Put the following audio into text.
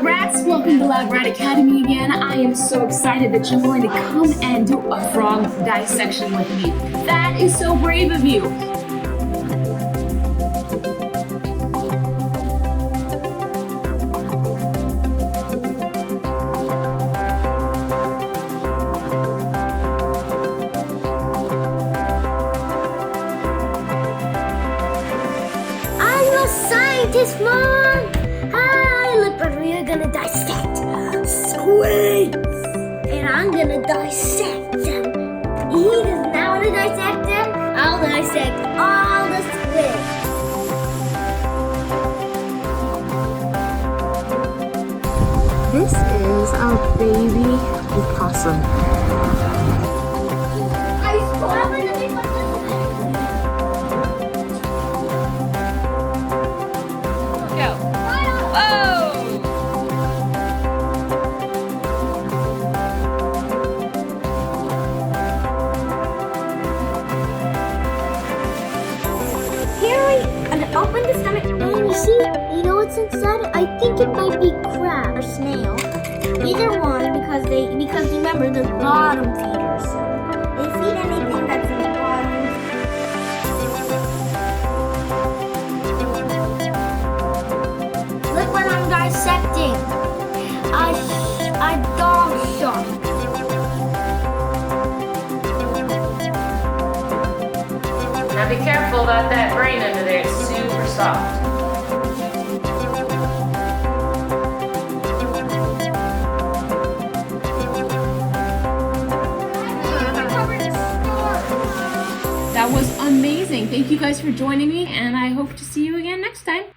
Lab Rats, welcome to Lab Rat Academy again. I am so excited that you're going to come and do a frog dissection with me. That is so brave of you. I'm a scientist, Mom! Hi, look, but we are gonna dissect squids! And I'm gonna dissect them. He does not want to dissect them. I'll dissect all the squids. This is our baby opossum. I swear I'm gonna be and open the stomach, and you know what's inside? I think it might be crab or snail. Either one, because remember they're bottom feeders. They feed anything that's in the bottom. Look what I'm dissecting. A dog shark. Now be careful about that brain under there, it's super soft. That was amazing. Thank you guys for joining me, and I hope to see you again next time.